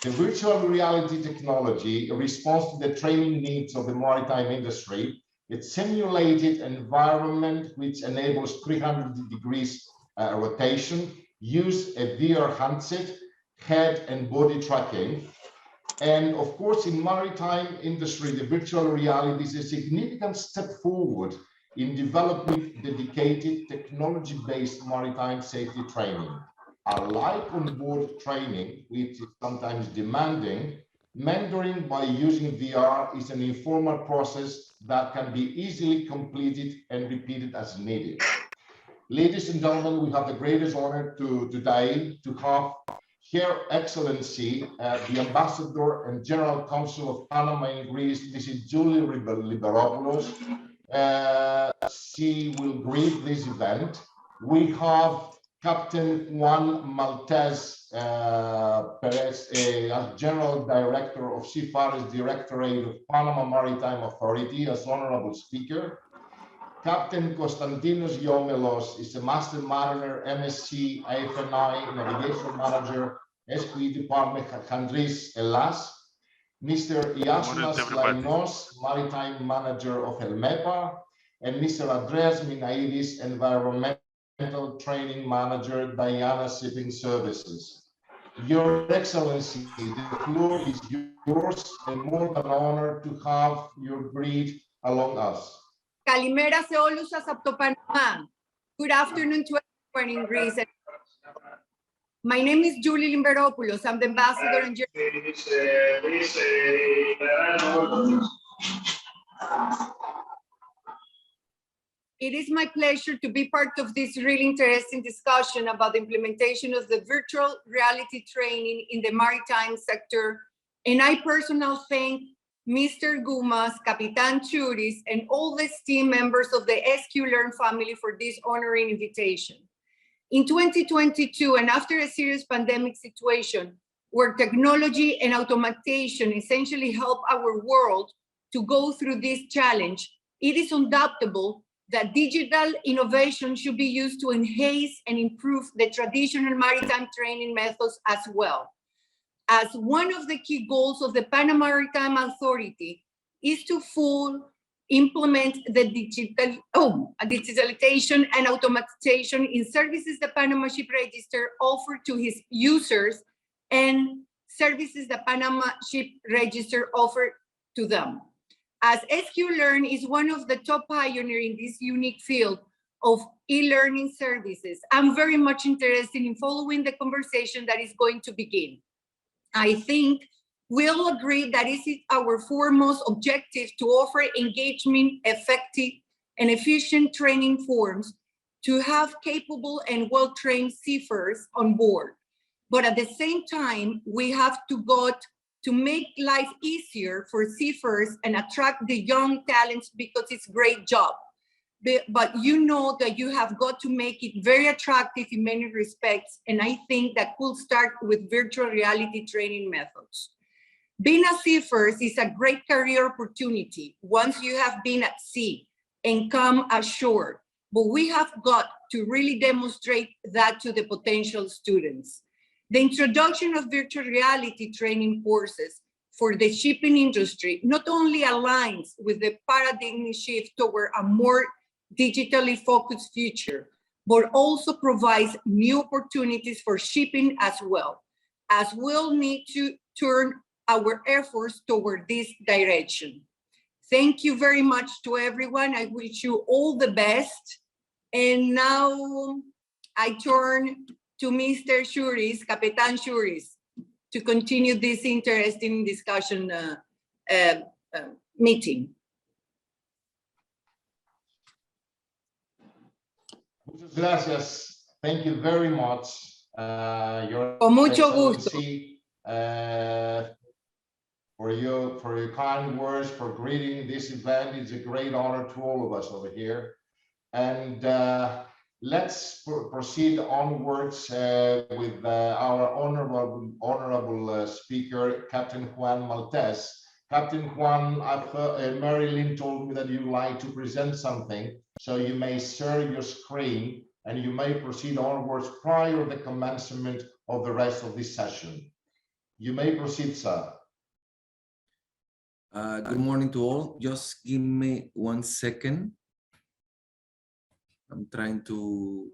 The virtual reality technology responds to the training needs of the maritime industry. It's simulated environment which enables 300 degrees rotation, use a VR handset, head and body tracking. And of course, in maritime industry, the virtual reality is a significant step forward in developing dedicated technology-based maritime safety training. Unlike on-board training, which is sometimes demanding, mentoring by using VR is an informal process that can be easily completed and repeated as needed. Ladies and gentlemen, we have the greatest honor today to have Her Excellency, the Ambassador and General Consul of Panama in Greece, this is Julie Liberopoulos. She will greet this event. We have Captain Juan Maltese Perez as General Director of Seafarers Directorate of Panama Maritime Authority as Honorable Speaker. Captain Konstantinos Iomelos is a Master Mariner, MSc, AFNI, Navigation Manager, SQE Department, Chandris, Elas. Mr. Iasnas Lainos, Maritime Manager of Helmepa, and Mr. Andreas Minaidis, Environmental Training Manager, Diana Shipping Services. Your Excellency, the floor is yours, and more than honored to have your greet along us. Kalimera se όλους σας από το Παναμά. Good afternoon to everyone in Greece. My name is Julie Limberopoulos. I'm the ambassador and It is my pleasure to be part of this really interesting discussion about the implementation of the virtual reality training in the maritime sector. And I personally thank Mr. Gumas, Capitan Churis, and all the team members of the SQLearn family for this honoring invitation. In 2022, and after a serious pandemic situation, where technology and automation essentially help our world to go through this challenge, it is undoubtable that digital innovation should be used to enhance and improve the traditional maritime training methods as well. As one of the key goals of the Panama Maritime Authority is to fully implement the digitalization and automation in services the Panama Ship Register offers to his users and services the Panama Ship Register offers to them. As SQLearn is one of the top pioneers in this unique field of e-learning services, I'm very much interested in following the conversation that is going to begin. I think we'll agree that it is our foremost objective to offer engagement, effective, and efficient training forms to have capable and well-trained seafarers on board. But at the same time, we have to make life easier for seafarers and attract the young talents because it's a great job. But you know that you have got to make it very attractive in many respects, and I think that could start with virtual reality training methods. Being a seafarer is a great career opportunity once you have been at sea and come ashore, but we have got to really demonstrate that to the potential students. The introduction of virtual reality training courses for the shipping industry not only aligns with the paradigm shift toward a more digitally focused future, but also provides new opportunities for shipping as well, as we'll need to turn our efforts toward this direction. Thank you very much to everyone. I wish you all the best. And now I turn to Mr. Churis, Capitan Churis, to continue this interesting discussion meeting. Muchas gracias. Thank you very much. Con mucho gusto. For your kind words, for greeting this event. It's a great honor to all of us over here. And let's proceed onwards with our honorable speaker, Captain Juan Maltese. Captain Juan, Marilyn told me that you'd like to present something, so you may share your screen and you may proceed onwards prior to the commencement of the rest of this session. You may proceed, sir. Good morning to all. Just give me 1 second. I'm trying to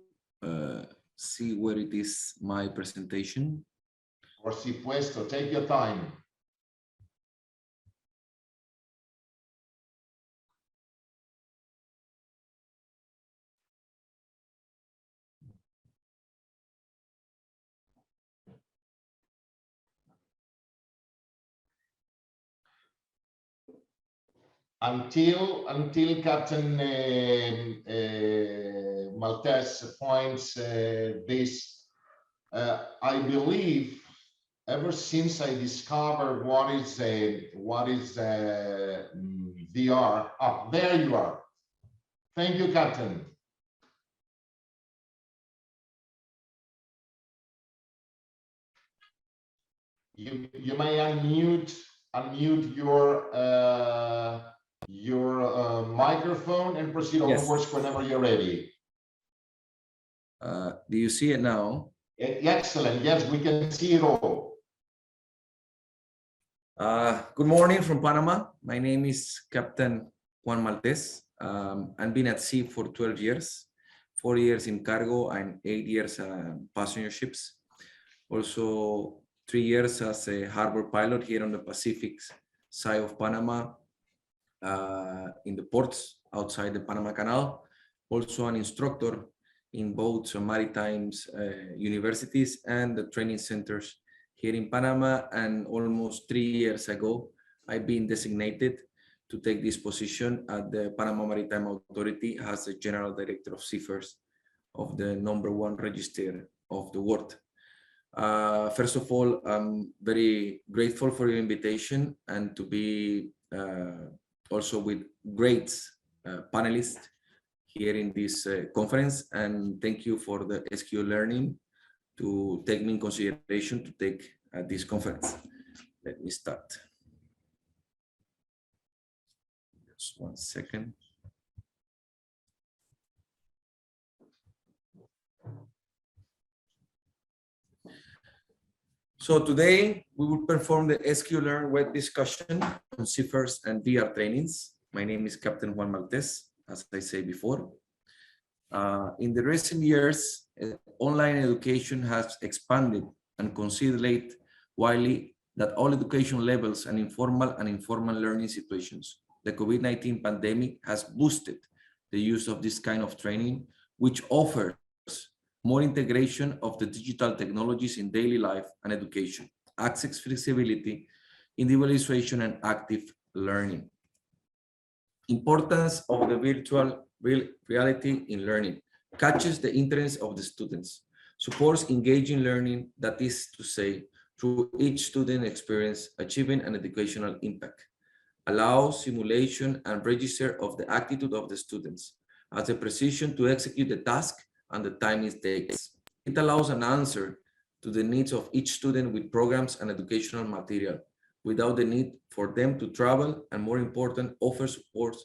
see where it is, my presentation. Por supuesto, take your time. Until Captain Maltese points this, I believe ever since I discovered what is VR. Ah, there you are. Thank you, Captain. You may unmute your microphone and proceed onwards whenever you're ready. Do you see it now? Excellent. Yes, we can see it all. Good morning from Panama. My name is Captain Juan Maltese. I've been at sea for 12 years, 4 years in cargo and 8 years passenger ships. Also 3 years as a harbor pilot here on the Pacific side of Panama, in the ports outside the Panama Canal. Also an instructor in both maritime universities and the training centers here in Panama. And almost 3 years ago, I've been designated to take this position at the Panama Maritime Authority as the General Director of Seafarers of the #1 register of the world. First of all, I'm very grateful for your invitation and to be also with great panelists here in this conference. And thank you for the SQLearn to take me in consideration to take this conference. Let me start. Just 1 second. So today we will perform the SQLearn web discussion on Seafarers and VR trainings. My name is Captain Juan Maltese, as I said before. In the recent years, online education has expanded and considered widely that all education levels and informal learning situations. The COVID-19 pandemic has boosted the use of this kind of training, which offers more integration of the digital technologies in daily life and education, access flexibility, individualization, and active learning. Importance of the virtual reality in learning catches the interest of the students, supports engaging learning, that is to say, through each student experience achieving an educational impact, allows simulation and register of the attitude of the students as a precision to execute the task and the time it takes. It allows an answer to the needs of each student with programs and educational material without the need for them to travel, and more important, offer support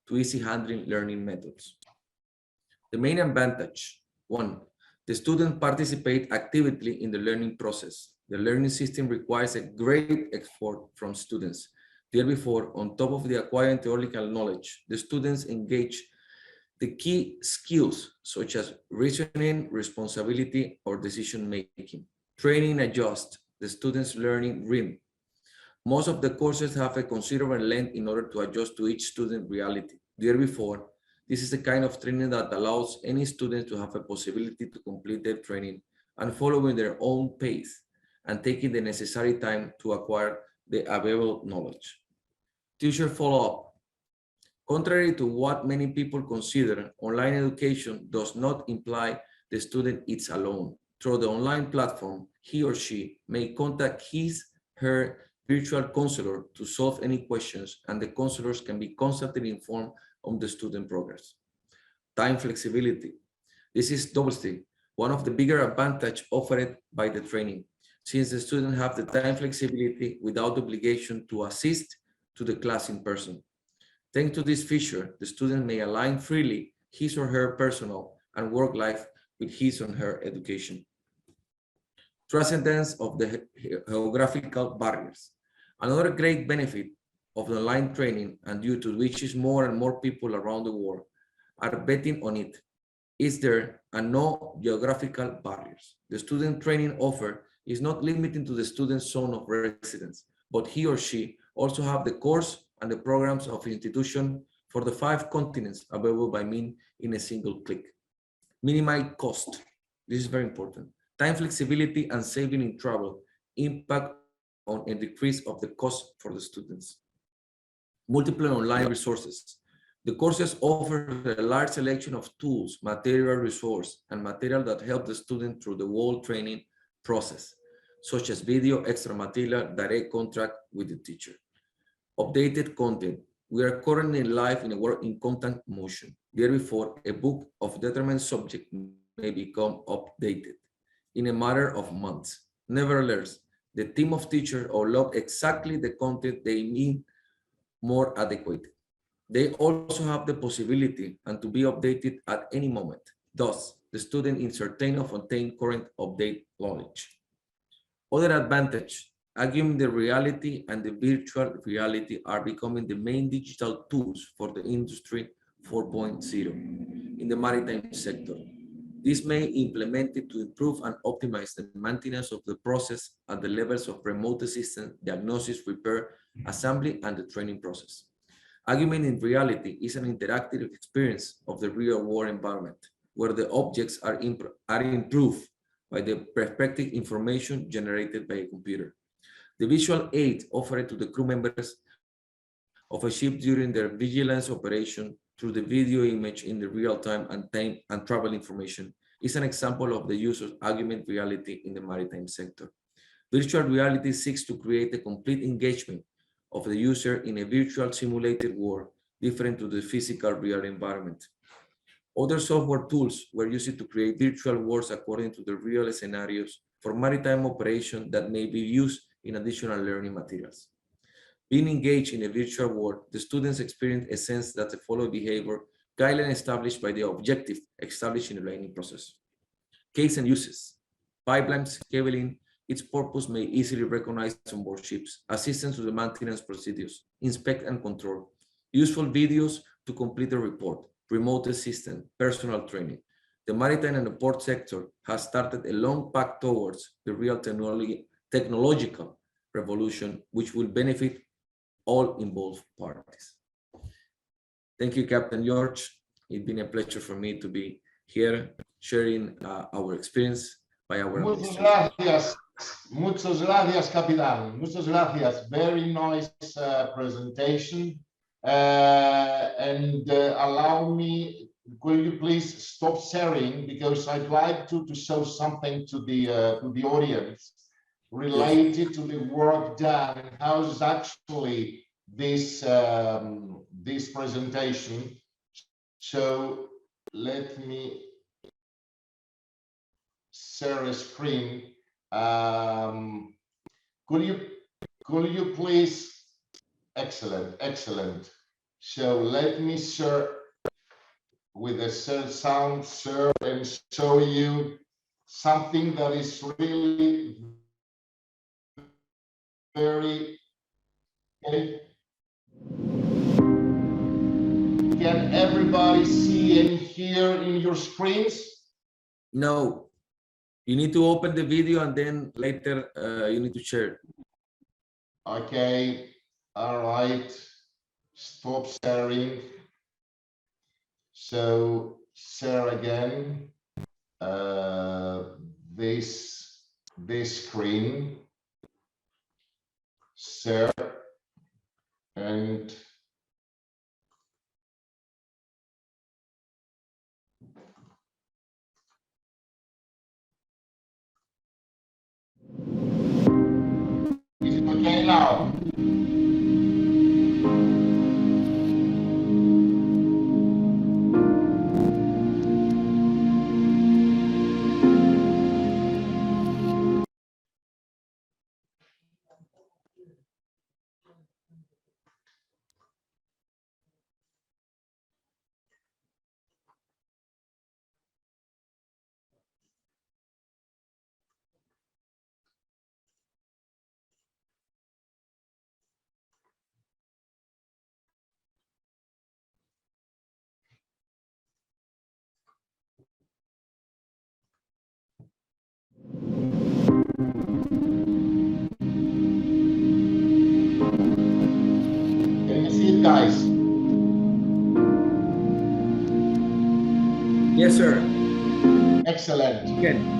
to easy handling learning methods. The main advantage: 1, the students participate actively in the learning process. The learning system requires a great effort from students. Therefore, on top of the acquiring theoretical knowledge, the students engage the key skills such as reasoning, responsibility, or decision-making. Training adjusts the students' learning rhythm. Most of the courses have a considerable length in order to adjust to each student reality. Therefore, this is the kind of training that allows any student to have a possibility to complete their training and following their own pace and taking the necessary time to acquire the available knowledge. Teacher follow-up. Contrary to what many people consider, online education does not imply the student is alone. Through the online platform, he or she may contact her virtual counselor to solve any questions, and the counselors can be constantly informed on the student progress. Time flexibility. This is obviously one of the bigger advantages offered by the training, since the students have the time flexibility without obligation to assist to the class in person. Thanks to this feature, the student may align freely his or her personal and work life with his or her education. Transcendence of the geographical barriers. Another great benefit of the online training, and due to which is more and more people around the world are betting on it, is there are no geographical barriers. The student training offer is not limited to the student's zone of residence, but he or she also have the course and the programs of institution for the 5 continents available by means in a single click. Minimize cost. This is very important. Time flexibility and saving in travel impact on a decrease of the cost for the students. Multiple online resources. The courses offer a large selection of tools, material resource, and material that help the student through the whole training process, such as video, extra material, direct contact with the teacher. Updated content. We are currently live in a work in constant motion. Therefore, a book of determined subject may become updated in a matter of months. Nevertheless, the team of teachers allow exactly the content they need more adequate. They also have the possibility and to be updated at any moment. Thus, the student is certain of obtaining current update knowledge. Other advantage, augmented reality and the virtual reality are becoming the main digital tools for the industry 4.0 in the maritime sector. This may be implemented to improve and optimize the maintenance of the process at the levels of remote assistance, diagnosis, repair, assembly, and the training process. Augmented reality is an interactive experience of the real-world environment, where the objects are improved by the perspective information generated by a computer. The visual aid offered to the crew members of a ship during their vigilance operation through the video image in the real time and travel information is an example of the use of augmented reality in the maritime sector. Virtual reality seeks to create a complete engagement of the user in a virtual simulated world different to the physical real environment. Other software tools were used to create virtual worlds according to the real scenarios for maritime operation that may be used in additional learning materials. Being engaged in a virtual world, the students experience a sense that the following behavior guideline established by the objective established in the learning process. Case and uses. Pipelines, cabling, its purpose may easily recognize on board ships, assistance to the maintenance procedures, inspect and control, useful videos to complete the report, remote assistance, personal training. The maritime and the port sector has started a long path towards the real technological revolution, which will benefit all involved parties. Thank you, Captain George. It's been a pleasure for me to be here sharing our experience by our Muchas gracias. Muchas gracias, Capitán. Muchas gracias. Very nice presentation. Allow me, will you please stop sharing, because I'd like to show something to the audience related to the work done. How is actually this this presentation? So let me share a screen. Could you please? Excellent, excellent. So let me share with the sound share and show you something that is really very okay. Can everybody see and hear in your screens? No, you need to open the video and then later you need to share. Okay, all right, stop sharing. So share again this screen, share, and is it okay now? Can you see it, guys? Yes, sir. Excellent. Again.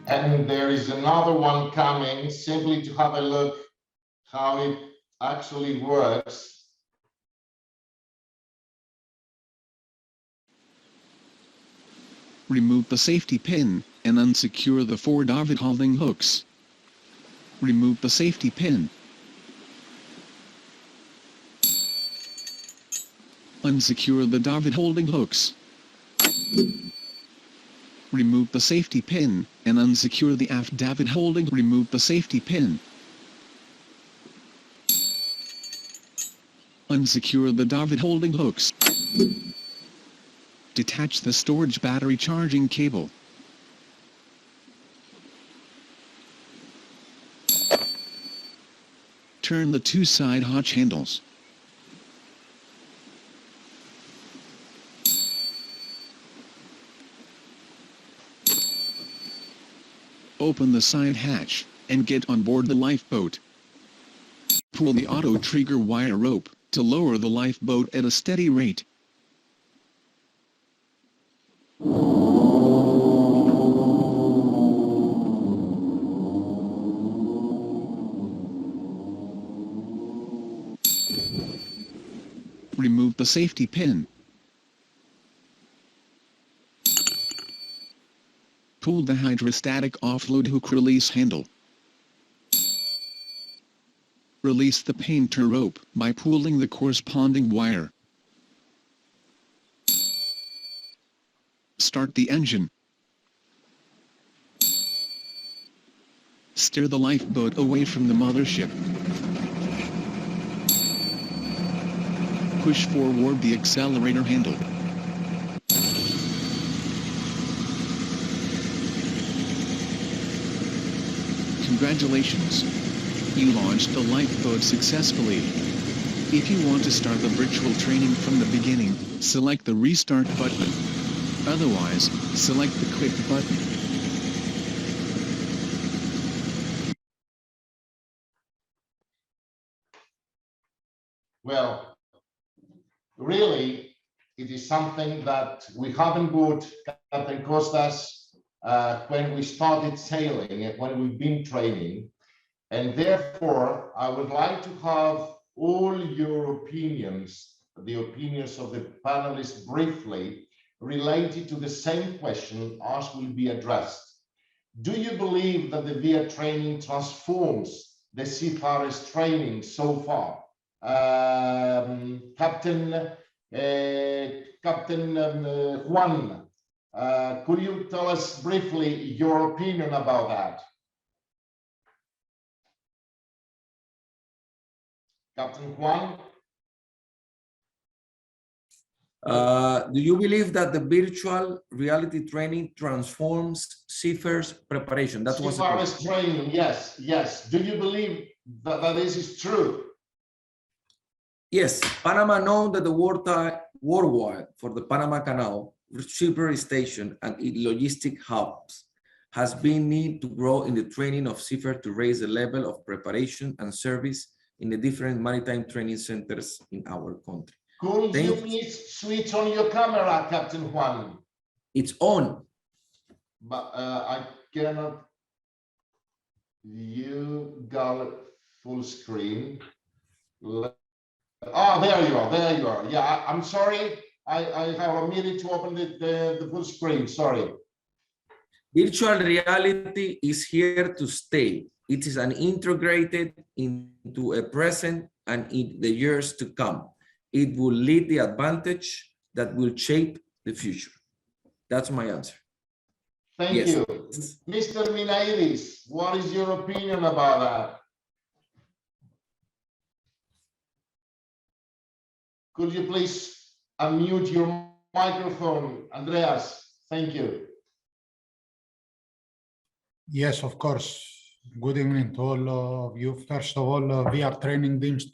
And there is another one coming, simply to have a look how it actually works. Remove the safety pin and unsecure the 4 davit holding hooks. Remove the safety pin. Unsecure the davit holding hooks. Remove the safety pin and unsecure the aft davit holding. Remove the safety pin. Unsecure the davit holding hooks. Detach the storage battery charging cable. Turn the 2 side hotch handles. Open the side hatch and get on board the lifeboat. Pull the auto trigger wire rope to lower the lifeboat at a steady rate. Remove the safety pin. Pull the hydrostatic offload hook release handle. Release the painter rope by pulling the corresponding wire. Start the engine. Steer the lifeboat away from the mothership. Push forward the accelerator handle. Congratulations! You launched the lifeboat successfully. If you want to start the virtual training from the beginning, select the Restart button. Otherwise, select the Quit button. Well, really, it is something that we haven't got, Captain Costas, when we started sailing and when we've been training. And therefore, I would like to have all your opinions, the opinions of the panelists briefly, related to the same question as will be addressed. Do you believe that the VR training transforms the seafarers training so far? Captain Juan, could you tell us briefly your opinion about that? Captain Juan? Do you believe that the virtual reality training transforms seafarers preparation? That was the Seafarers question. training, yes, yes. Do you believe that this is true? Yes, Panama known that the worldwide for the Panama Canal, shipbuilding station, and its logistic hubs has been need to grow in the training of seafarers to raise the level of preparation and service in the different maritime training centers in our country. Could you please switch on your camera, Captain Juan? It's on. But I cannot view Gal full screen. Oh, there you are, there you are. Yeah, I'm sorry. I have omitted to open the full screen, sorry. Virtual reality is here to stay. It is an integrated into a present and in the years to come. It will lead the advantage that will shape the future. That's my answer. Thank you. Mr. Minaidis, what is your opinion about that? Could you please unmute your microphone, Andreas? Thank you. Yes, of course. Good evening to all of you. First of all, VR training deems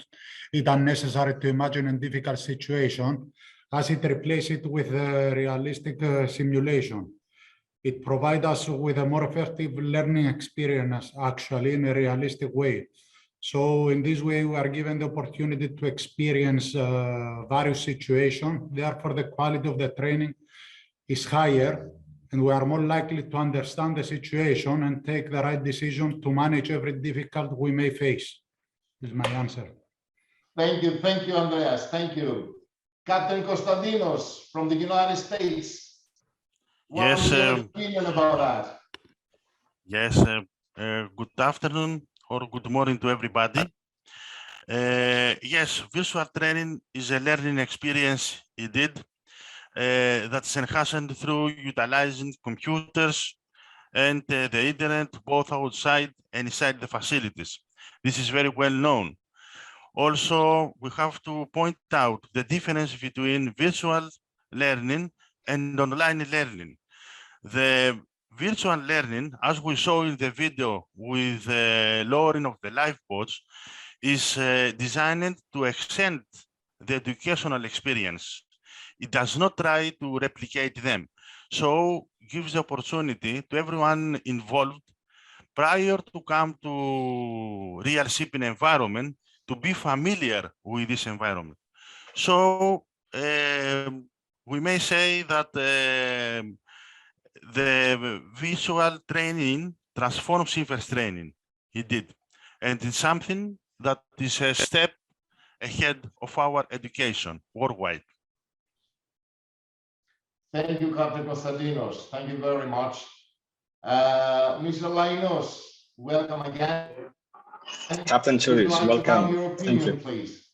it unnecessary to imagine a difficult situation as it replaces it with a realistic simulation. It provides us with a more effective learning experience, actually, in a realistic way. So in this way, we are given the opportunity to experience various situations. Therefore, the quality of the training is higher, and we are more likely to understand the situation and take the right decision to manage every difficulty we may face. This is my answer. Thank you, Andreas. Thank you. Captain Konstantinos from the United States. What is your opinion about that? Yes, good afternoon or good morning to everybody. Yes, virtual training is a learning experience indeed that's enhanced through utilizing computers and the internet both outside and inside the facilities. This is very well known. Also, we have to point out the difference between virtual learning and online learning. The virtual learning, as we saw in the video with the lowering of the lifeboats, is designed to extend the educational experience. It does not try to replicate them. So gives the opportunity to everyone involved prior to come to real shipping environment to be familiar with this environment. So we may say that the visual training transforms seafarers training. It did. And it's something that is a step ahead of our education worldwide. Thank you, Captain Konstantinos. Thank you very much. Mr. Lainos, welcome again. Captain Turis, welcome. Thank you. Please.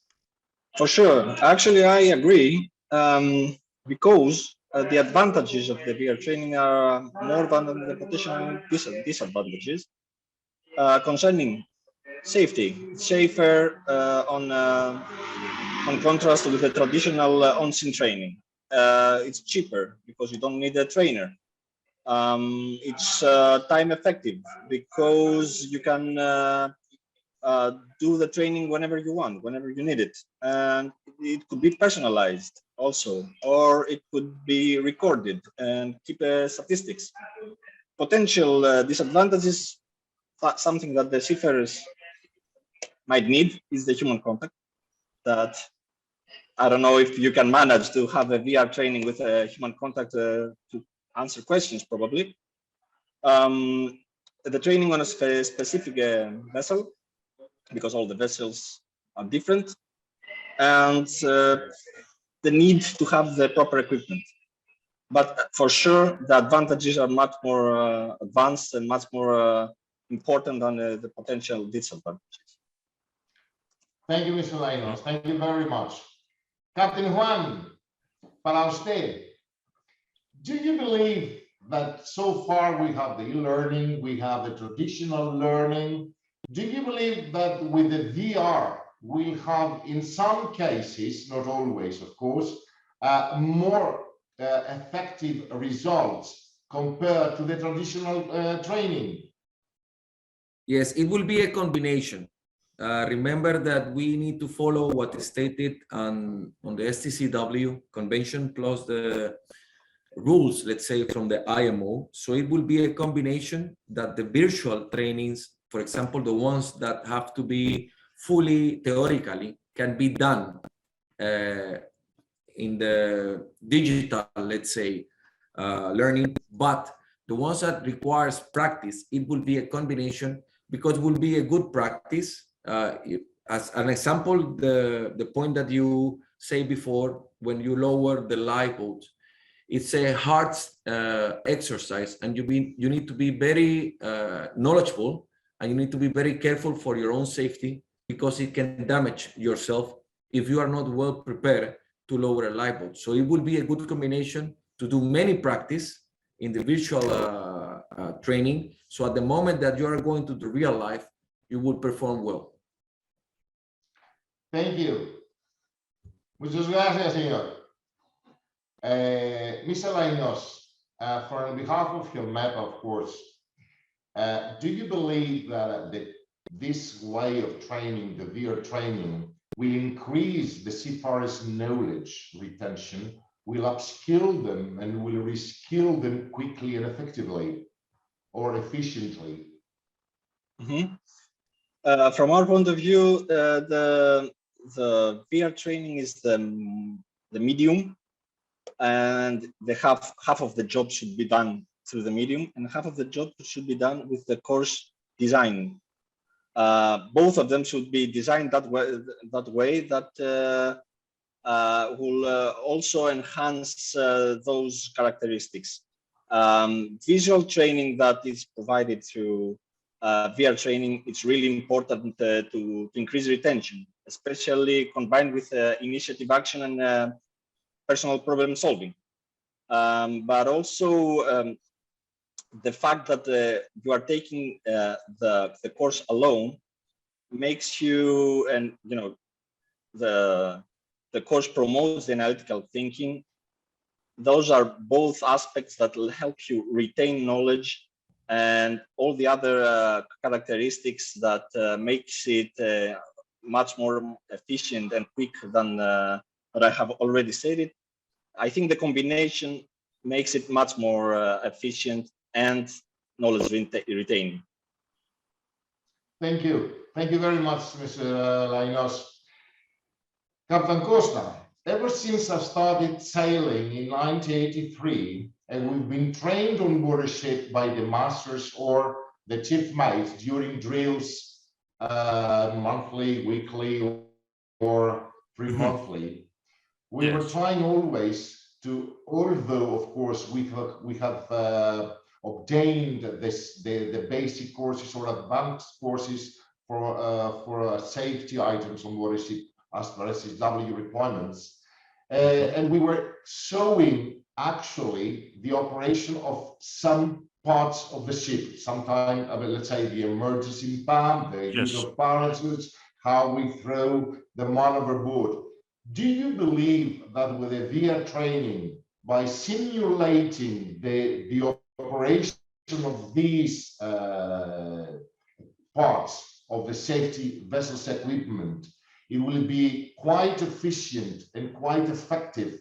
For sure. Actually, I agree because the advantages of the VR training are more than the potential disadvantages concerning safety. Safer on contrast with the traditional on-scene training. It's cheaper because you don't need a trainer. It's time effective because you can do the training whenever you want, whenever you need it. And it could be personalized also, or it could be recorded and keep statistics. Potential disadvantages, something that the seafarers might need is the human contact. That I don't know if you can manage to have a VR training with a human contact to answer questions, probably. The training on a specific vessel, because all the vessels are different, and the need to have the proper equipment. But for sure, the advantages are much more advanced and much more important than the potential disadvantages. Thank you, Mr. Lainos. Thank you very much. Captain Juan, para usted, do you believe that so far we have the e-learning, we have the traditional learning? Do you believe that with the VR, we'll have, in some cases, not always, of course, more effective results compared to the traditional training? Yes, it will be a combination. remember that we need to follow what is stated on the STCW convention plus the rules, let's say, from the IMO. So it will be a combination that the virtual trainings, for example, the ones that have to be fully theoretically, can be done in the digital, let's say, learning, but the ones that requires practice, it will be a combination, because it will be a good practice. As an example, the point that you say before, when you lower the lifeboat, it's a hard exercise, and you need to be very knowledgeable, and you need to be very careful for your own safety, because it can damage yourself if you are not well prepared to lower a lifeboat. So it will be a good combination to do many practice in the virtual training. So at the moment that you are going to the real life, you will perform well. Thank you. Muchas gracias, señor. Mr. Lainos, on behalf of your map, of course, do you believe that this way of training, the VR training, will increase the seafarers' knowledge retention, will upskill them, and will reskill them quickly and effectively or efficiently? From our point of view, the VR training is the medium, and the half of the job should be done through the medium, and half of the job should be done with the course design. Both of them should be designed that way that will also enhance those characteristics. Visual training that is provided through VR training, it's really important to increase retention, especially combined with initiative action and personal problem solving. But also the fact that you are taking the course alone makes you, and the course promotes the analytical thinking. Those are both aspects that will help you retain knowledge and all the other characteristics that makes it much more efficient and quick than what I have already stated. I think the combination makes it much more efficient and knowledge retaining. Thank you. Thank you very much, Mr. Lainos. Captain Costa, ever since I started sailing in 1983, and we've been trained on board a ship by the masters or the chief mate during drills, monthly, weekly, or 3-monthly. We were trying always to, although of course we have obtained the basic courses or advanced courses for safety items on board a ship as per SQLearn requirements, and we were showing actually the operation of some parts of the ship. Sometimes, let's say, the emergency pump, the use of parachutes, how we throw the man overboard. Do you believe that with the VR training, by simulating the operation of these parts of the safety vessels equipment, it will be quite efficient and quite effective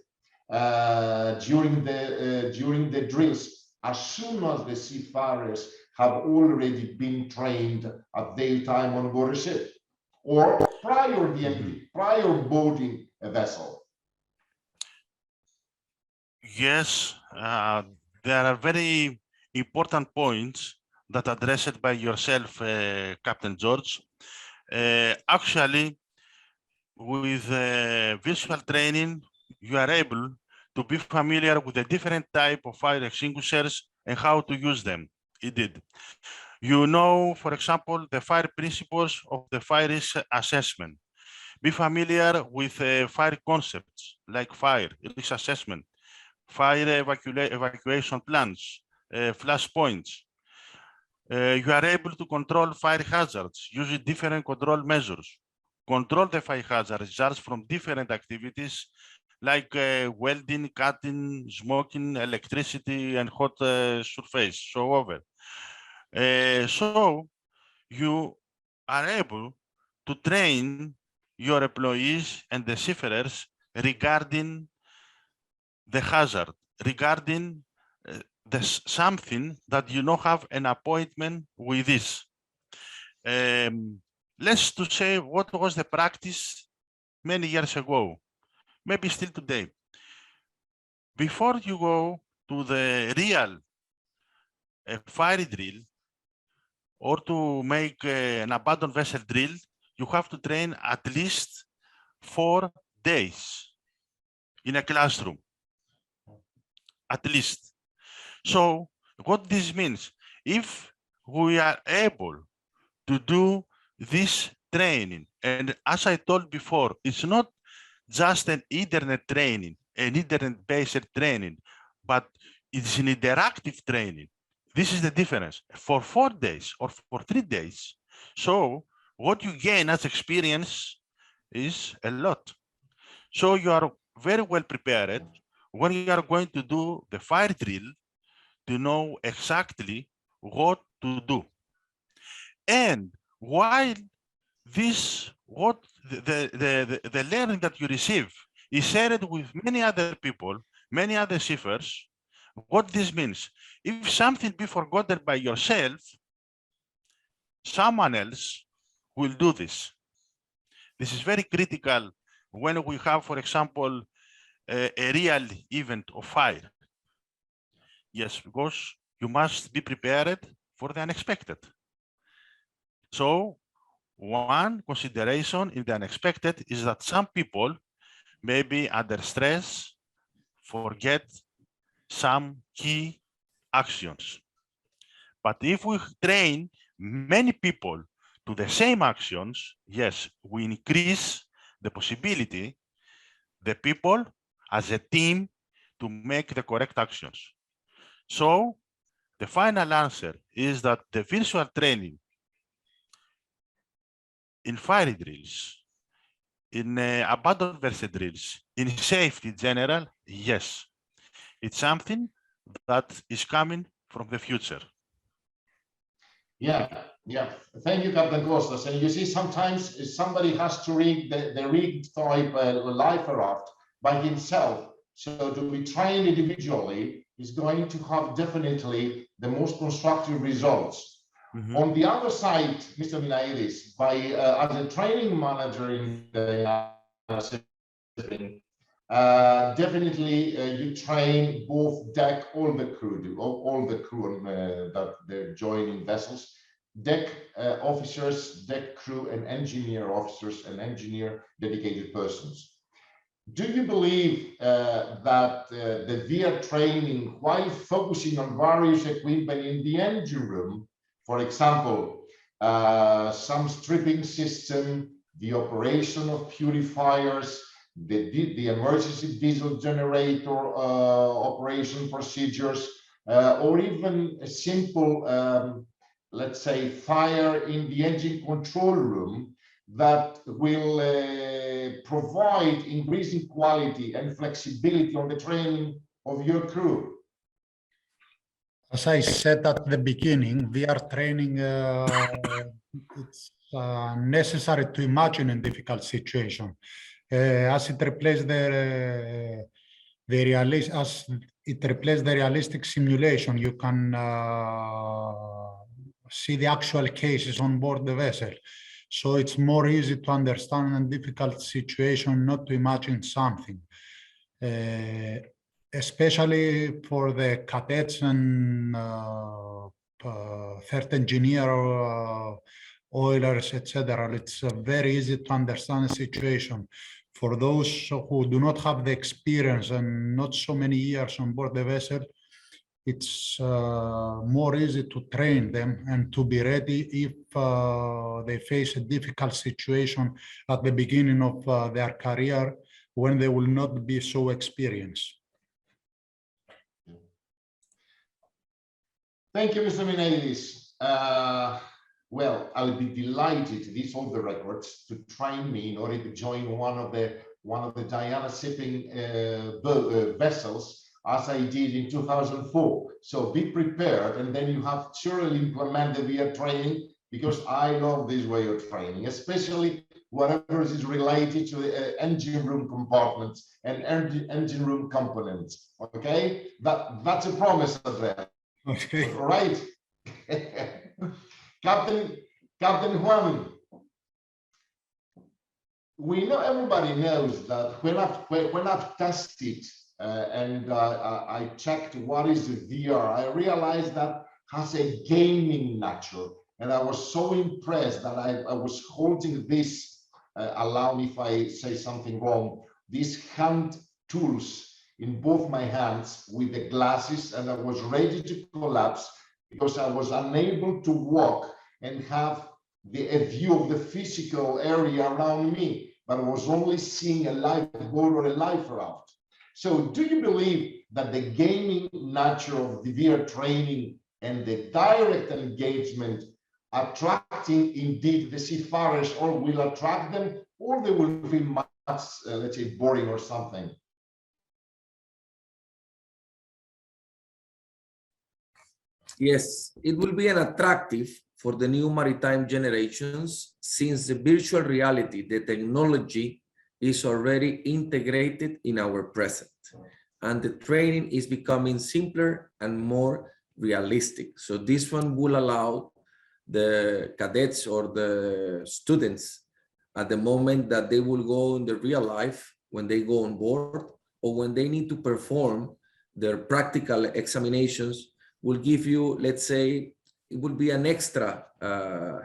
during the drills, as soon as the seafarers have already been trained at their time on board a ship, or prior boarding a vessel? Yes, there are very important points that are addressed by yourself, Captain George. Actually, with visual training, you are able to be familiar with the different type of fire extinguishers and how to use them. Indeed, you know, for example, the fire principles of the fire risk assessment. Be familiar with fire concepts like fire risk assessment, fire evacuation plans, flash points. You are able to control fire hazards using different control measures. Control the fire hazards just from different activities like welding, cutting, smoking, electricity, and hot surface, so over. So you are able to train your employees and the seafarers regarding the hazard, regarding something that you don't have an appointment with this. Let's to say what was the practice many years ago, maybe still today. Before you go to the real fire drill or to make an abandoned vessel drill, you have to train at least 4 days in a classroom, at least. So what this means, if we are able to do this training, and as I told before, it's not just an internet training, an internet-based training, but it's an interactive training. This is the difference for 4 days or for 3 days. So what you gain as experience is a lot. So you are very well prepared when you are going to do the fire drill to know exactly what to do. And while this, what the learning that you receive is shared with many other people, many other seafarers, what this means, if something be forgotten by yourself, someone else will do this. This is very critical when we have, for example, a real event of fire. Yes, because you must be prepared for the unexpected. So one consideration in the unexpected is that some people, maybe under stress, forget some key actions. But if we train many people to the same actions, yes, we increase the possibility, the people as a team, to make the correct actions. So the final answer is that the virtual training in fire drills, in abandoned vessel drills, in safety in general, yes, it's something that is coming from the future. Yeah. Thank you, Captain Costas. And you see, sometimes somebody has to rig the rigged type life raft by himself. So to be trained individually is going to have definitely the most constructive results. Mm-hmm. On the other side, Mr. Minaidis, by as a training manager in the definitely you train both deck, all the crew that they're joining vessels, deck officers, deck crew, and engineer officers and engineer dedicated persons. Do you believe that the VR training, while focusing on various equipment in the engine room, for example, some stripping system, the operation of purifiers, the emergency diesel generator operation procedures, or even a simple, let's say, fire in the engine control room, that will provide increasing quality and flexibility on the training of your crew? As I said at the beginning, VR training it's necessary to imagine a difficult situation. As it replaces the realistic simulation, you can see the actual cases on board the vessel. So it's more easy to understand a difficult situation, not to imagine something. Especially for the cadets and third engineer, oilers, etc. It's very easy to understand the situation. For those who do not have the experience and not so many years on board the vessel, it's more easy to train them and to be ready if they face a difficult situation at the beginning of their career, when they will not be so experienced. Thank you, Mr. Minaidis. Well, I'll be delighted, these all the records, to train me in order to join one of the Diana shipping vessels, as I did in 2004. So be prepared, and then you have surely implement the VR training because I love this way of training, especially whatever is related to the engine room compartments and engine room components. Okay, that's a promise, Andrea. Okay. All right. Captain Juan, we know, everybody knows that when I've tested and I checked what is the VR, I realized that has a gaming nature, and I was so impressed that I was holding this. Allow me if I say something wrong. These hand tools in both my hands with the glasses, and I was ready to collapse because I was unable to walk and have a view of the physical area around me, but I was only seeing a lifeboat or a life raft. So do you believe that the gaming nature of the VR training and the direct engagement attracting indeed the seafarers, or will attract them, or they will feel much, let's say, boring or something? Yes, it will be an attractive for the new maritime generations, since the virtual reality, the technology is already integrated in our present, and the training is becoming simpler and more realistic. So this one will allow the cadets or the students at the moment that they will go in the real life, when they go on board, or when they need to perform their practical examinations, will give you, let's say, it will be an extra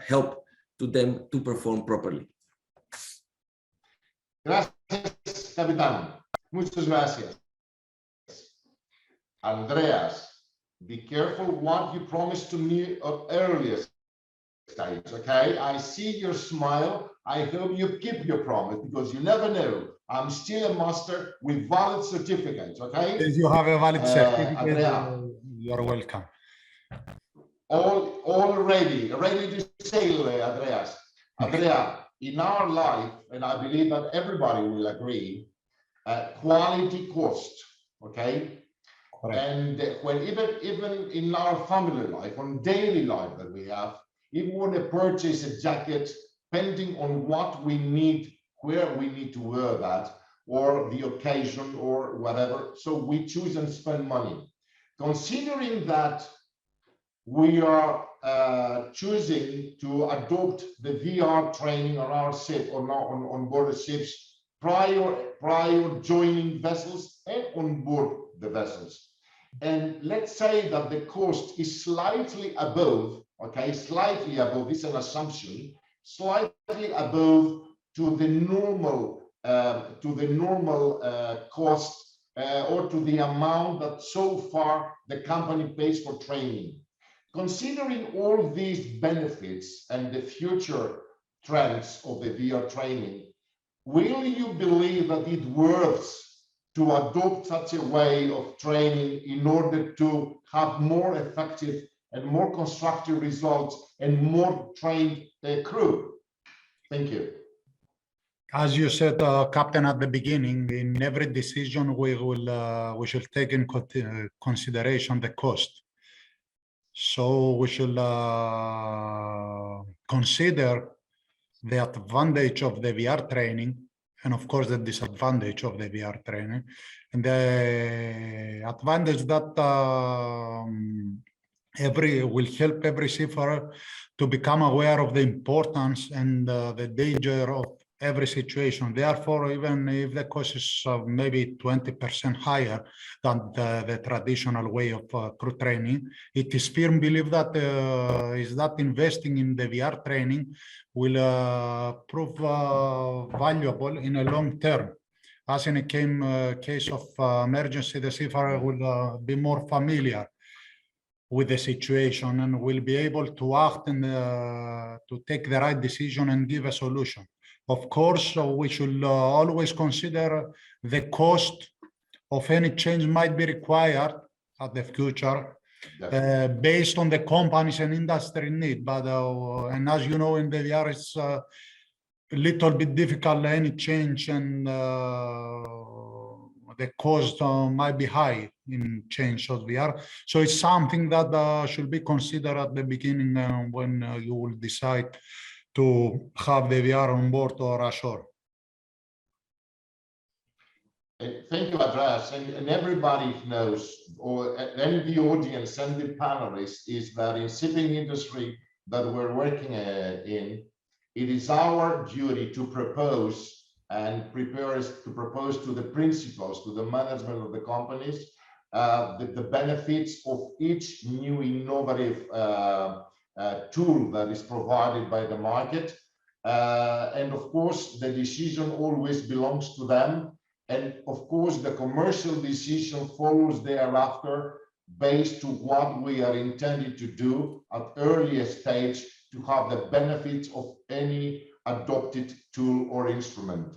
help to them to perform properly. Gracias, Capitán. Muchas gracias. Andreas, be careful what you promised to me earlier stage, okay? I see your smile. I hope you keep your promise, because you never know. I'm still a master with valid certificates, okay? If you have a valid certificate, Andrea, you're welcome. all ready to sail, Andreas. Andrea, in our life, and I believe that everybody will agree, quality cost, okay? Correct. And when even in our family life, on daily life that we have, if we want to purchase a jacket, depending on what we need, where we need to wear that, or the occasion or whatever, so we choose and spend money. Considering that we are choosing to adopt the VR training on our ship or not on board the ships prior joining vessels and on board the vessels. And let's say that the cost is slightly above, okay, slightly above, this is an assumption, slightly above to the normal cost or to the amount that so far the company pays for training. Considering all these benefits and the future trends of the VR training, will you believe that it worth to adopt such a way of training in order to have more effective and more constructive results and more trained crew? Thank you. As you said, Captain, at the beginning, in every decision we should take in consideration the cost. So we should consider the advantage of the VR training, and of course the disadvantage of the VR training. And the advantage that will help every seafarer to become aware of the importance and the danger of every situation. Therefore, even if the cost is maybe 20% higher than the traditional way of crew training, it is firm belief that investing in the VR training will prove valuable in a long term. As in a case of emergency, the seafarer will be more familiar with the situation and will be able to act and to take the right decision and give a solution. Of course, we should always consider the cost of any change might be required at the future based on the companies and industry need. But and as you know, in the VR, it's a little bit difficult, any change, and the cost might be high. in Chainshot VR. So it's something that should be considered at the beginning when you will decide to have the VR on board or ashore. Thank you, Andreas. And everybody knows, and the audience and the panelists, is that in shipping industry that we're working in, it is our duty to propose and propose to the principals, to the management of the companies, the benefits of each new innovative tool that is provided by the market. And of course, the decision always belongs to them. And of course, the commercial decision follows thereafter based on what we are intended to do at earlier stage to have the benefits of any adopted tool or instrument.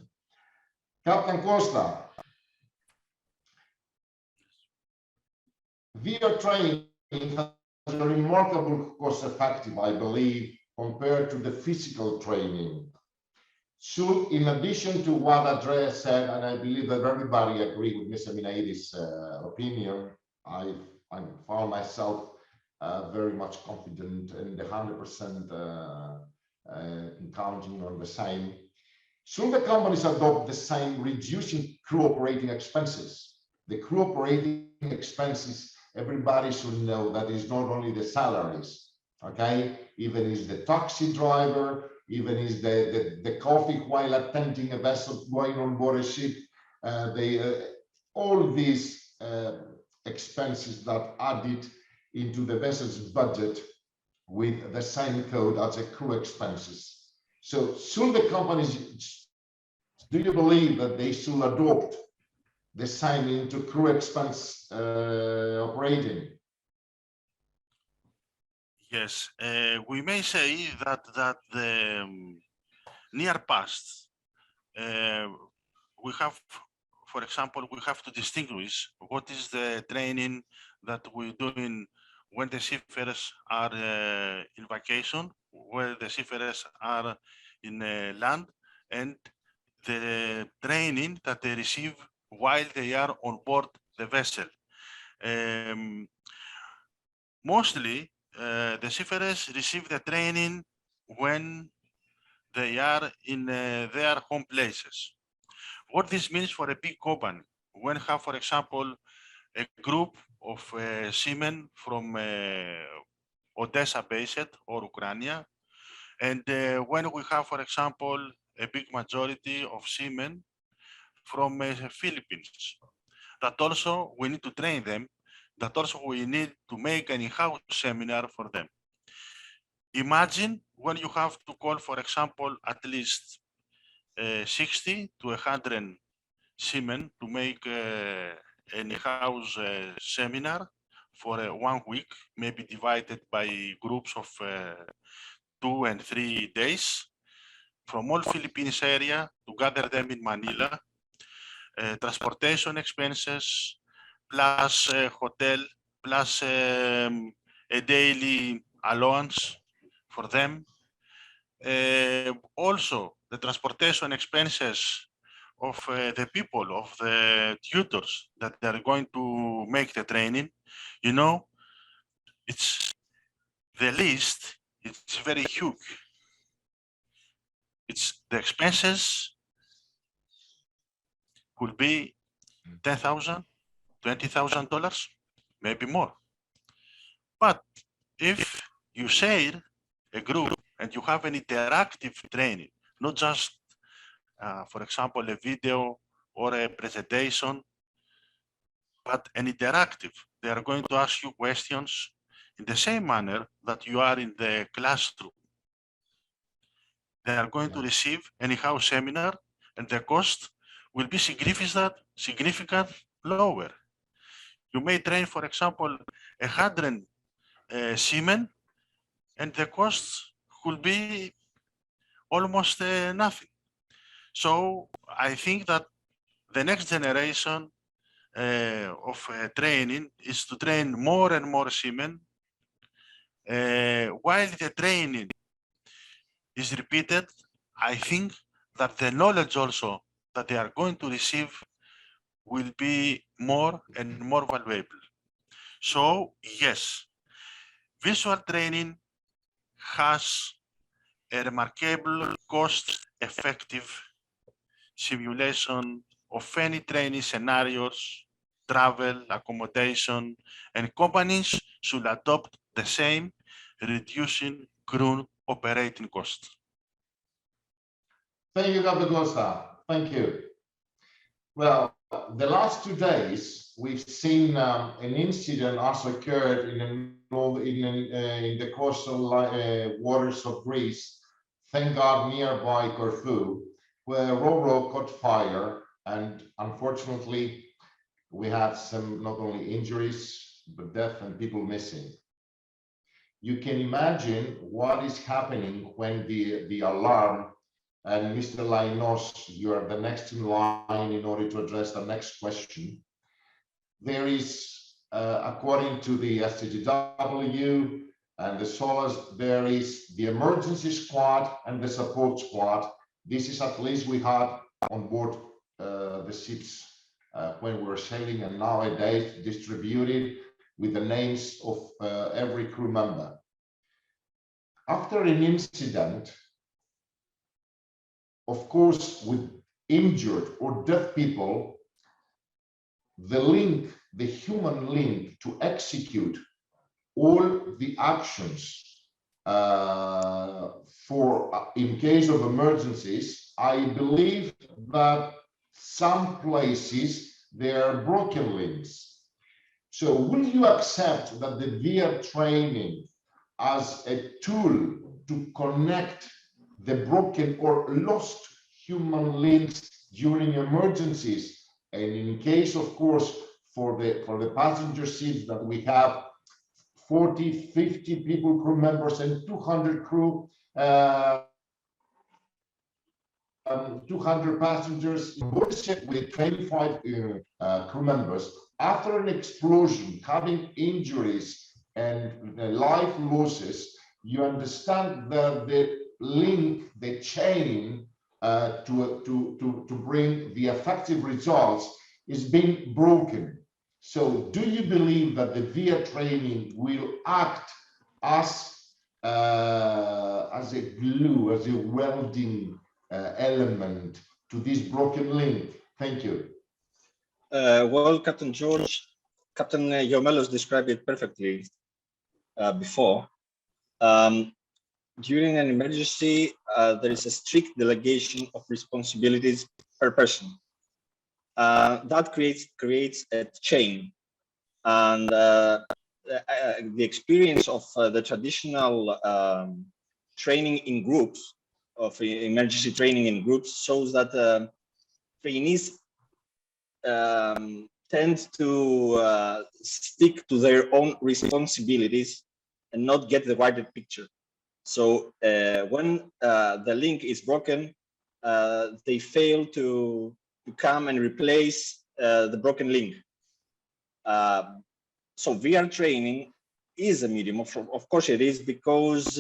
Captain Costa, VR training has a remarkable cost effective, I believe, compared to the physical training. So in addition to what Andreas said, and I believe that everybody agrees with Mr. Minaidis' opinion, I found myself very much confident and 100% counting on the same. Should the companies adopt the same, reducing crew operating expenses? The crew operating expenses, everybody should know that is not only the salaries, okay? Even is the taxi driver, even is the coffee while attending a vessel going on board a ship, all these expenses that added into the vessel's budget with the same code as the crew expenses. So should the companies, do you believe that they should adopt the same into crew expense operating? Yes, we may say that the near past, we have, for example, we have to distinguish what is the training that we're doing when the seafarers are in vacation, where the seafarers are in land, and the training that they receive while they are on board the vessel. Mostly, the seafarers receive the training when they are in their home places. What this means for a big company, when have, for example, a group of seamen from Odessa based or Ukraine, and when we have, for example, a big majority of seamen from Philippines, that also we need to train them, that also we need to make an in-house seminar for them. Imagine when you have to call, for example, at least 60 to 100 seamen to make an in-house seminar for 1 week, maybe divided by groups of 2 and 3 days from all Philippines area to gather them in Manila. Transportation expenses, plus hotel, plus a daily allowance for them. Also, the transportation expenses of the people, of the tutors that they are going to make the training. You know, it's the list, it's very huge. It's the expenses could be $10,000, $20,000, maybe more. But if you share a group and you have an interactive training, not just, for example, a video or a presentation, but an interactive, they are going to ask you questions in the same manner that you are in the classroom. They are going to receive an in-house seminar, and the cost will be significant lower. You may train, for example, 100 seamen, and the costs could be almost nothing. So I think that the next generation of training is to train more and more seamen, while the training is repeated. I think that the knowledge also that they are going to receive will be more and more valuable. So yes, visual training has a remarkable cost-effective simulation of any training scenarios, travel, accommodation, and companies should adopt the same, reducing crew operating costs. Thank you, Dr. Costa. Thank you. Well, the last 2 days, we've seen an incident also occurred in the coastal waters of Greece, thank God nearby Corfu, where a Ro-Ro caught fire, and unfortunately, we had some not only injuries, but death and people missing. You can imagine what is happening when the alarm, and Mr. Lainos, you are the next in line in order to address the next question. There is, according to the STGW and the SOLAS, there is the emergency squad and the support squad. This is at least we had on board the ships when we were sailing, and nowadays distributed with the names of every crew member. After an incident, of course, with injured or dead people, the link, the human link to execute all the actions in case of emergencies, I believe that some places there are broken links. So will you accept that the VR training as a tool to connect the broken or lost human links during emergencies, and in case, of course, for the passenger seats that we have 40, 50 people, crew members, and 200 crew, 200 passengers in board ship with 25 crew members. After an explosion, having injuries and life losses, you understand that the link, the chain to bring the effective results is being broken. So do you believe that the VR training will act as a glue, as a welding element to this broken link? Thank you. Well, Captain George, Captain Geomelos described it perfectly before. During an emergency, there is a strict delegation of responsibilities per person. That creates a chain, and the experience of the traditional training in groups, of emergency training in groups, shows that trainees tend to stick to their own responsibilities and not get the wider picture. So when the link is broken, they fail to come and replace the broken link. So VR training is a medium, of course it is, because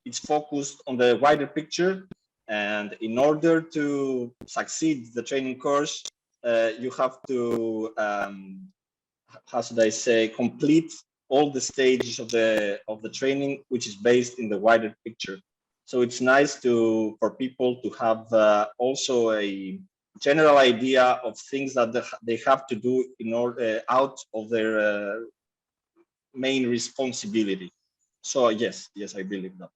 it's focused on the wider picture, and in order to succeed the training course, you have to, how should I say, complete all the stages of the training, which is based in the wider picture. So it's nice for people to have also a general idea of things that they have to do in order out of their main responsibility. So yes, I believe that.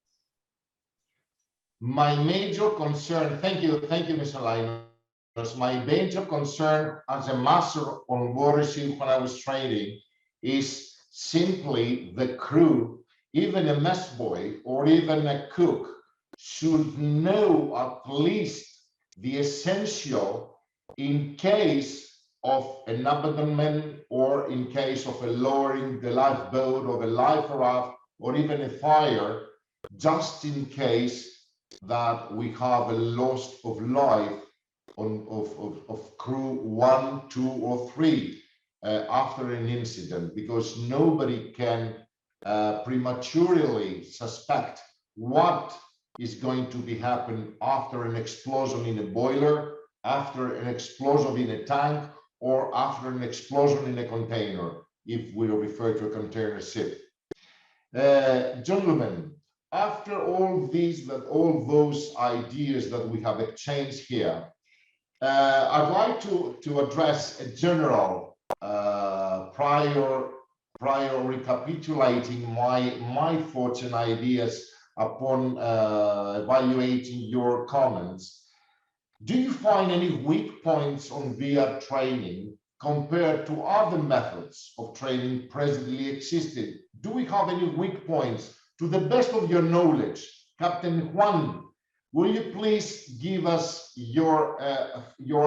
My major concern, thank you, Mr. Lainos. My major concern as a master on board ship when I was training is simply the crew, even a mess boy or even a cook, should know at least the essential in case of an abandonment, or in case of a lowering the lifeboat or the life raft, or even a fire, just in case that we have a loss of life of crew 1, 2, or 3 after an incident, because nobody can prematurely suspect what is going to be happen after an explosion in a boiler, after an explosion in a tank, or after an explosion in a container, if we refer to a container ship. Gentlemen, after all those ideas that we have exchanged here, I'd like to address a general prior recapitulating my thoughts and ideas upon evaluating your comments. Do you find any weak points on VR training compared to other methods of training presently existing? Do we have any weak points to the best of your knowledge? Captain Juan, will you please give us your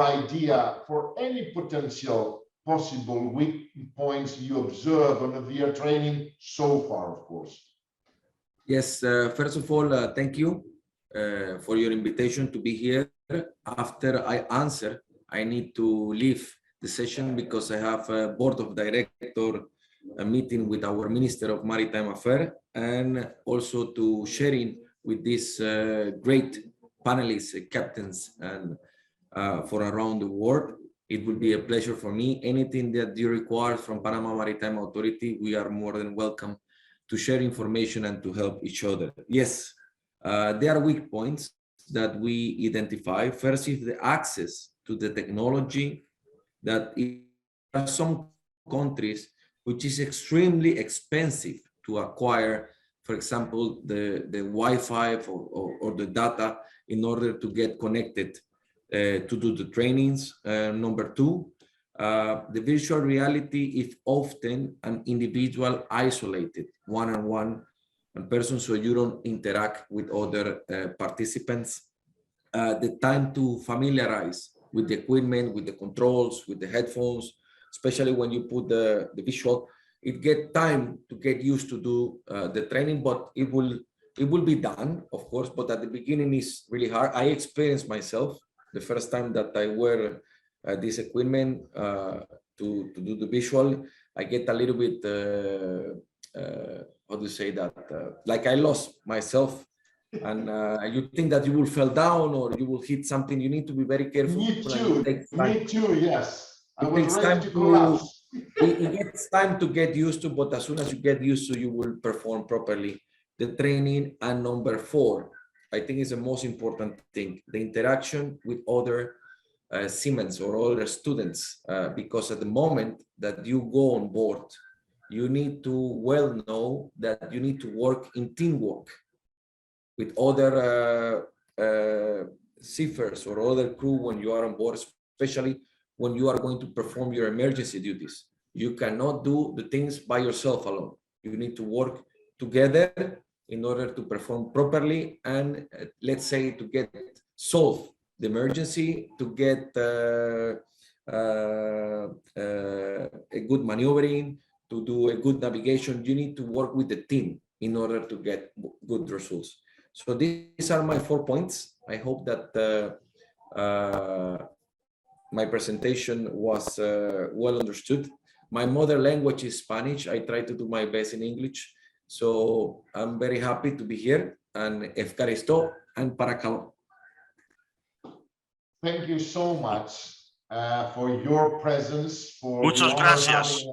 idea for any potential possible weak points you observe on the VR training so far, of course? Yes, first of all, thank you for your invitation to be here. After I answer, I need to leave the session because I have a board of director a meeting with our Minister of Maritime Affairs, and also to sharing with these great panelists, captains, and for around the world. It will be a pleasure for me. Anything that you require from Panama Maritime Authority, we are more than welcome to share information and to help each other. Yes, there are weak points that we identify. First is the access to the technology, that in some countries, which is extremely expensive to acquire, for example, the Wi-Fi or the data in order to get connected to do the trainings. Number two, the virtual reality is often an individual isolated, one-on-one person, so you don't interact with other participants. The time to familiarize with the equipment, with the controls, with the headphones, especially when you put the visual, it gets time to get used to do the training, but it will be done, of course, but at the beginning is really hard. I experienced myself the first time that I wear this equipment to do the visual. I get a little bit, how do you say that? Like I lost myself, and you think that you will fall down or you will hit something. You need to be very careful. Me too, yes. I was ready to collapse. It gets time to get used to, but as soon as you get used to, you will perform properly the training. And number four, I think is the most important thing, the interaction with other seamen or other students, because at the moment that you go on board, you need to well know that you need to work in teamwork with other seafarers or other crew when you are on board, especially when you are going to perform your emergency duties. You cannot do the things by yourself alone. You need to work together in order to perform properly and, let's say, to solve the emergency, to get a good maneuvering, to do a good navigation. You need to work with the team in order to get good results. So these are my 4 points. I hope that my presentation was well understood. My mother language is Spanish. I try to do my best in English. So I'm very happy to be here. And Efkaristo and Parakao. Thank you so much for your presence. Muchas gracias.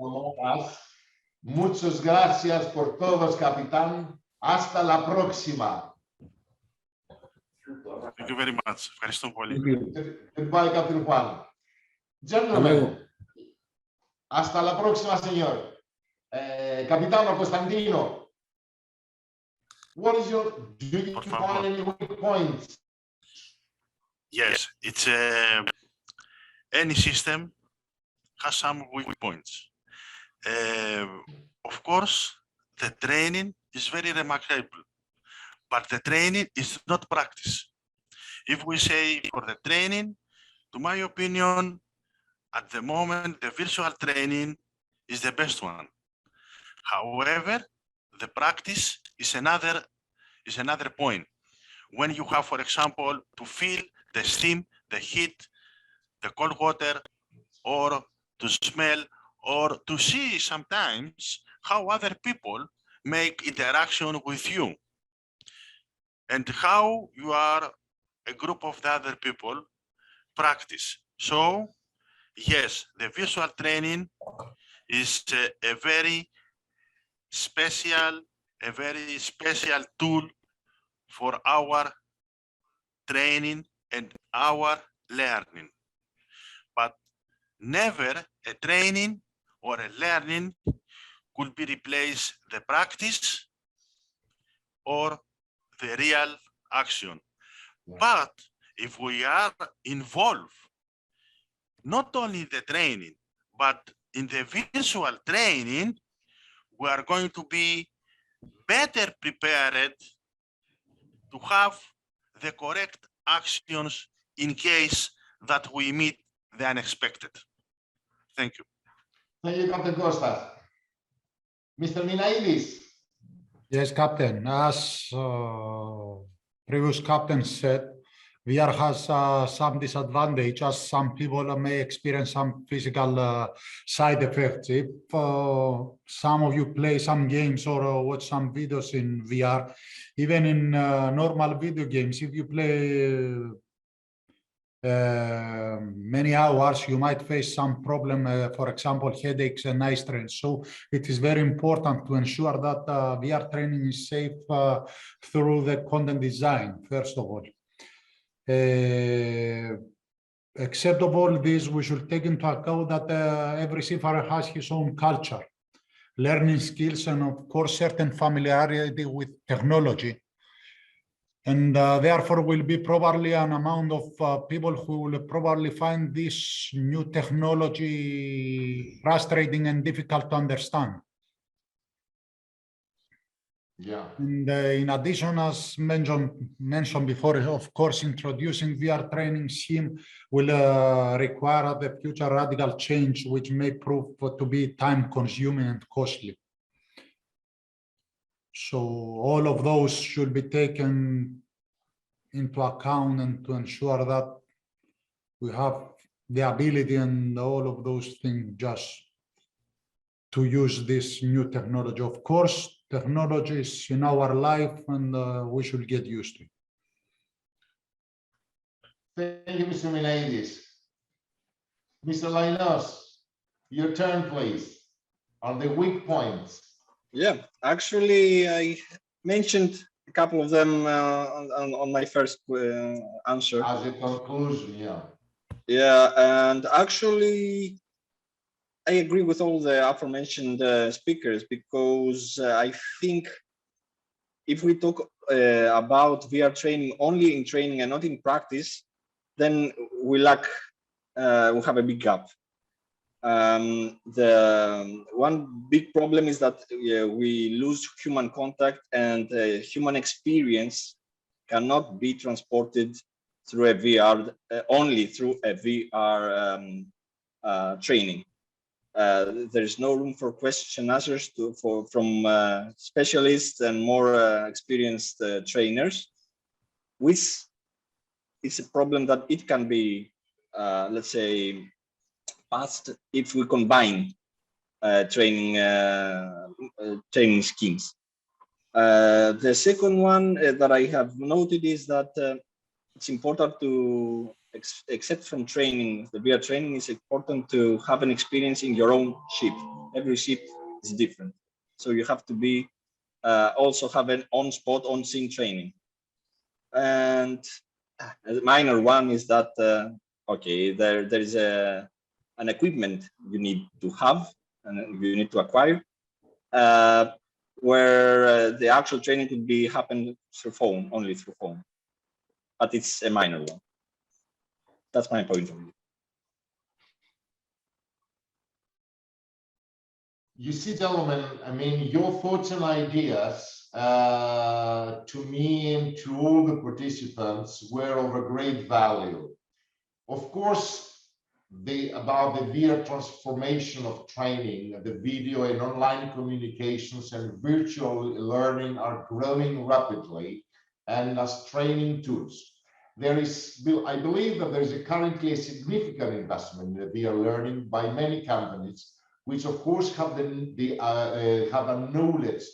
Muchas gracias por todos, capitán. Hasta la próxima. Thank you very much. Ευχαριστώ πολύ. Goodbye, Captain Juan. Gentlemen, hasta la próxima, señor. Capitano Costantino, what is do you find any weak points? Yes, it's any system has some weak points. Of course, the training is very remarkable, but the training is not practice. If we say for the training, to my opinion, at the moment, the virtual training is the best one. However, the practice is another point. When you have, for example, to feel the steam, the heat, the cold water, or to smell, or to see sometimes how other people make interaction with you, and how you are a group of the other people practice. So yes, the visual training is a very special tool for our training and our learning. But never a training or a learning could be replace the practice or the real action. Yeah. But if we are involved, not only the training, but in the visual training, we are going to be better prepared to have the correct actions in case that we meet the unexpected. Thank you. Thank you, Captain Kostas. Mr. Minaidis. Yes, Captain. As previous captain said, VR has some disadvantage, as some people may experience some physical side effects. If some of you play some games or watch some videos in VR, even in normal video games, if you play many hours, you might face some problem, for example, headaches and eye strain. So it is very important to ensure that VR training is safe through the content design, first of all. Except of all this, we should take into account that every seafarer has his own culture, learning skills, and of course, certain familiarity with technology. And therefore will be probably an amount of people who will probably find this new technology frustrating and difficult to understand. Yeah. And in addition, as mentioned before, of course, introducing VR training scheme will require at the future radical change, which may prove to be time-consuming and costly. So all of those should be taken into account and to ensure that we have the ability and all of those things just to use this new technology. Of course, technology is in our life and we should get used to it. Thank you, Mr. Minaidis. Mr. Lainos, your turn, please, on the weak points. Yeah, actually, I mentioned a couple of them on my first answer. As a conclusion, yeah. Yeah, and actually, I agree with all the aforementioned speakers, because I think if we talk about VR training only in training and not in practice, then we have a big gap. The one big problem is that we lose human contact, and human experience cannot be transported through a VR, only through a VR training. There is no room for question and answers from specialists and more experienced trainers, which is a problem that it can be, let's say, passed if we combine training schemes. The second one that I have noted is that it's important to, except from training, the VR training, is important to have an experience in your own ship. Every ship is different. So you have to be also have an on-spot, on-scene training. And a minor one is that, okay, there is an equipment you need to have and you need to acquire, where the actual training could be happen through phone, only through phone. But it's a minor one. That's my point of view. You see, gentlemen, I mean, your thoughts and ideas to me and to all the participants were of a great value. Of course, about the VR transformation of training, the video and online communications and virtual learning are growing rapidly, and as training tools. There is, I believe that there is currently a significant investment in the VR learning by many companies, which of course have acknowledged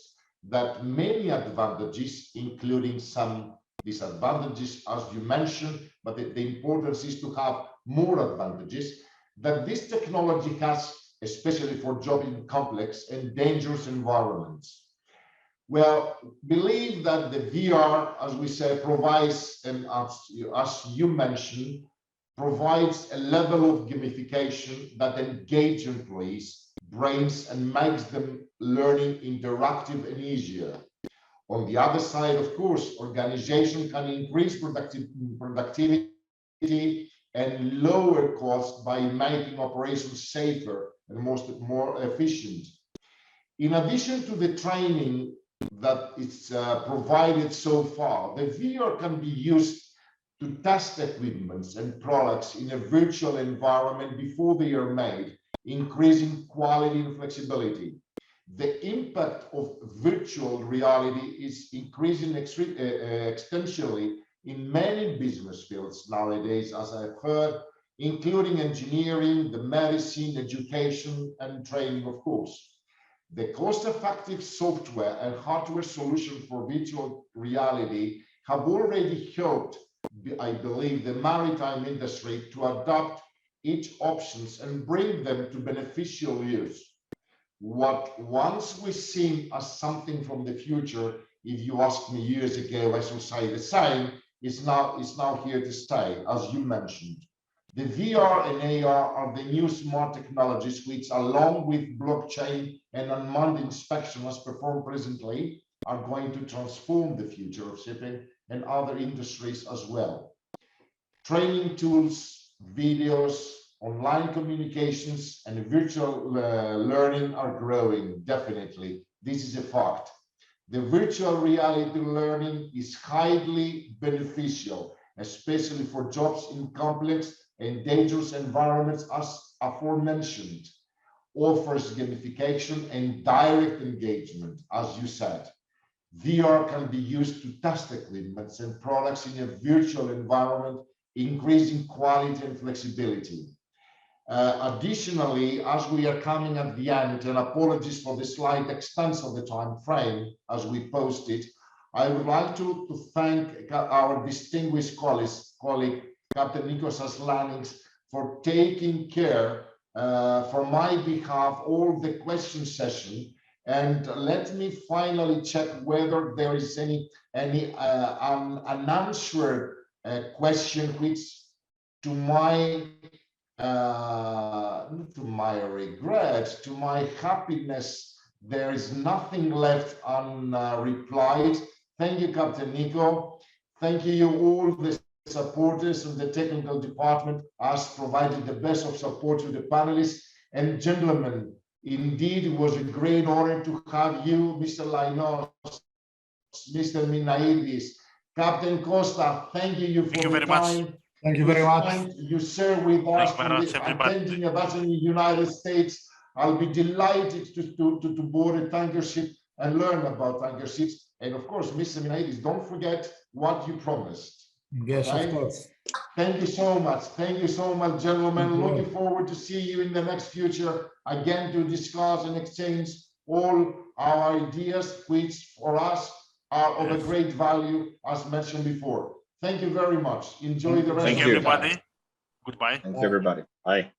that many advantages, including some disadvantages, as you mentioned, but the importance is to have more advantages. that this technology has, especially for job in complex and dangerous environments. Well, believe that the VR, as we say, provides, and as you mentioned, provides a level of gamification that engages employees' brains and makes them learning interactive and easier. On the other side, of course, organization can increase productivity and lower costs by making operations safer and more efficient. In addition to the training that it's provided so far, the VR can be used to test equipments and products in a virtual environment before they are made, increasing quality and flexibility. The impact of virtual reality is increasing exponentially in many business fields nowadays, as I've heard, including engineering, the medicine, education, and training, of course. The cost-effective software and hardware solution for virtual reality have already helped, I believe, the maritime industry to adopt each options and bring them to beneficial use. What once was seen as something from the future, if you asked me years ago, I should say the same, is now here to stay, as you mentioned. The VR and AR are the new smart technologies which, along with blockchain and unmanned inspection as performed presently, are going to transform the future of shipping and other industries as well. Training tools, videos, online communications, and virtual learning are growing, definitely. This is a fact. The virtual reality learning is highly beneficial, especially for jobs in complex and dangerous environments, as aforementioned, offers gamification and direct engagement, as you said. VR can be used to test equipment and products in a virtual environment, increasing quality and flexibility. Additionally, as we are coming at the end, and apologies for the slight extent of the time frame as we posted, I would like to thank our distinguished colleague, Captain Nikos Aslanix, for taking care for my behalf all the question session. And let me finally check whether there is any unanswered question which, to my regret, to my happiness, there is nothing left unreplied. Thank you, Captain Nico. Thank you all the supporters and the technical department has provided the best of support to the panelists. And gentlemen, indeed, it was a great honor to have you, Mr. Lainos, Mr. Minaidis, Captain Costa. Thank you for the time. Thank you very much. You share with us attending events in the United States. I'll be delighted to board a tanker ship and learn about tanker ships. And of course, Mr. Minaidis, don't forget what you promised. Yes, right? Of course. Thank you so much. Thank you so much, gentlemen. Looking forward to see you in the next future again to discuss and exchange all our ideas, which for us are of a great value, as mentioned before. Thank you very much. Enjoy the rest of the day. Thank you, everybody. Goodbye. Thank you, everybody. Bye.